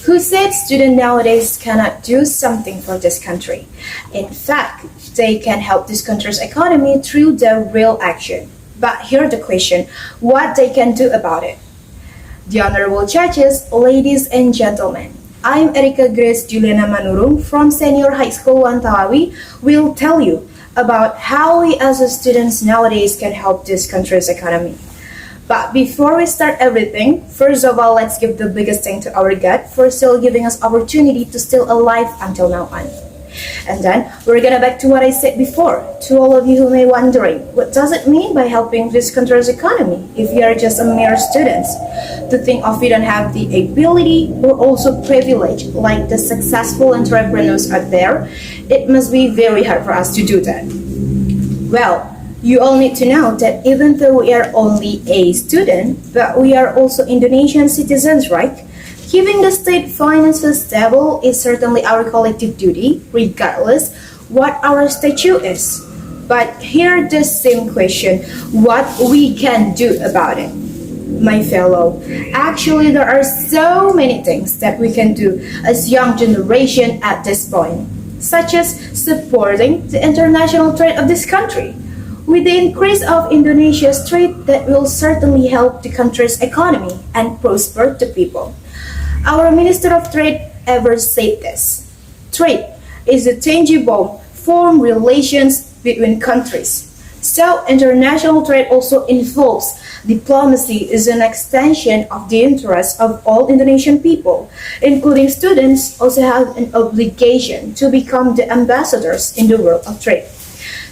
Who said students nowadays cannot do something for this country? In fact, they can help this country's economy through their real action. But here's the question, what they can do about it? The honorable judges, ladies and gentlemen, I'm Erika Grace Juliana Manurung from Senior High School 1 Talawi will tell you about how we as students nowadays can help this country's economy. But before we start everything, first of all, let's give the biggest thank to our God for still giving us opportunity to still alive until now on. And then we're gonna back to what I said before. To all of you who may wondering, what does it mean by helping this country's economy if you are just a mere students? To think of you don't have the ability or also privilege like the successful entrepreneurs out there, it must be very hard for us to do that. Well, you all need to know that even though we are only a student, but we are also Indonesian citizens, right? Keeping the state finances stable is certainly our collective duty, regardless what our statute is. But here the same question, what we can do about it? My fellow, actually there are so many things that we can do as young generation at this point, such as supporting the international trade of this country. With the increase of Indonesia's trade, that will certainly help the country's economy and prosper the people. Our Minister of Trade ever said this. Trade is a tangible form relations between countries. So international trade also involves diplomacy is an extension of the interests of all Indonesian people, including students also have an obligation to become the ambassadors in the world of trade.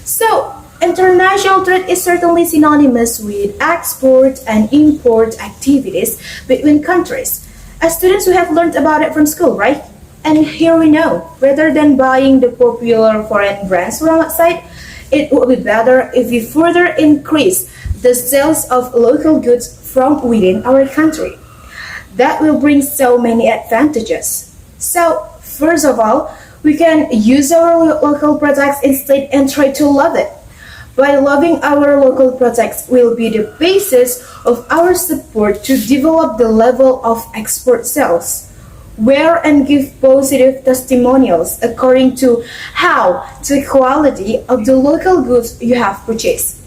So international trade is certainly synonymous with export and import activities between countries. As students, we have learned about it from school, right? And here we know, rather than buying the popular foreign brands from outside, it would be better if we further increase the sales of local goods from within our country. That will bring so many advantages. So, first of all, we can use our local products instead and try to love it. By loving our local products will be the basis of our support to develop the level of export sales. Wear and give positive testimonials according to how the quality of the local goods you have purchased.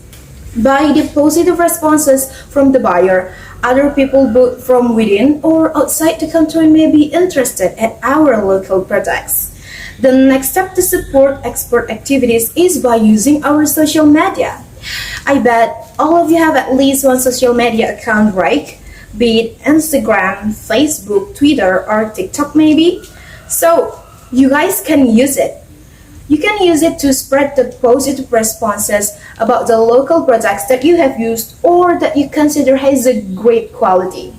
By the positive responses from the buyer, other people both from within or outside the country may be interested in our local products. The next step to support export activities is by using our social media. I bet all of you have at least one social media account, right? Be it Instagram, Facebook, Twitter, or TikTok maybe. So you guys can use it. You can use it to spread the positive responses about the local products that you have used or that you consider has a great quality.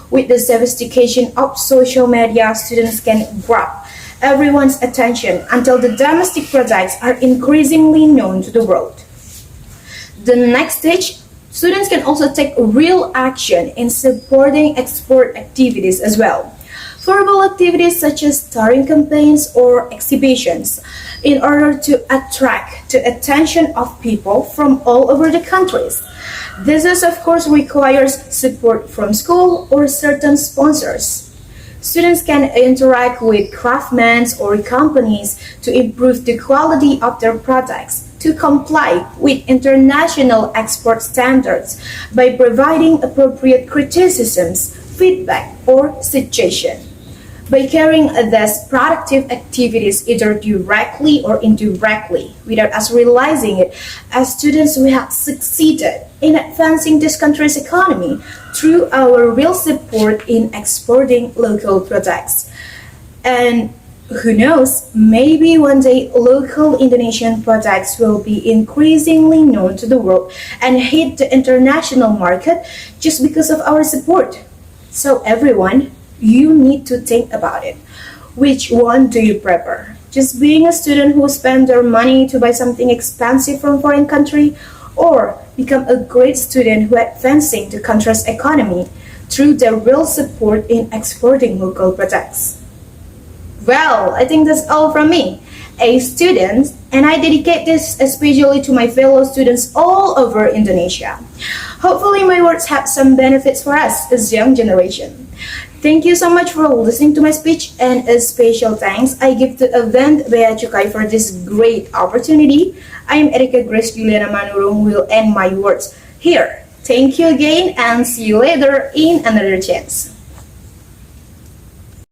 With the sophistication of social media, students can grab everyone's attention until the domestic products are increasingly known to the world. The next stage, students can also take real action in supporting export activities as well. Formal activities such as starring campaigns or exhibitions in order to attract the attention of people from all over the countries. This is of course requires support from school or certain sponsors. Students can interact with craftsmen or companies to improve the quality of their products to comply with international export standards by providing appropriate criticisms, feedback, or suggestions. By carrying these productive activities either directly or indirectly without us realizing it, as students we have succeeded in advancing this country's economy through our real support in exporting local products. And who knows, maybe one day local Indonesian products will be increasingly known to the world and hit the international market just because of our support. So everyone, you need to think about it. Which one do you prefer? Just being a student who spend their money to buy something expensive from foreign country, or become a great student who advancing the country's economy through their real support in exporting local products? Well, I think that's all from me, a student, and I dedicate this especially to my fellow students all over Indonesia. Hopefully my words have some benefits for us as young generation. Thank you so much for listening to my speech, and a special thanks I give to Event Bea Cukai for this great opportunity. I am Erika Grace Juliana Manurung, will end my words here. Thank you again, and see you later in another chance.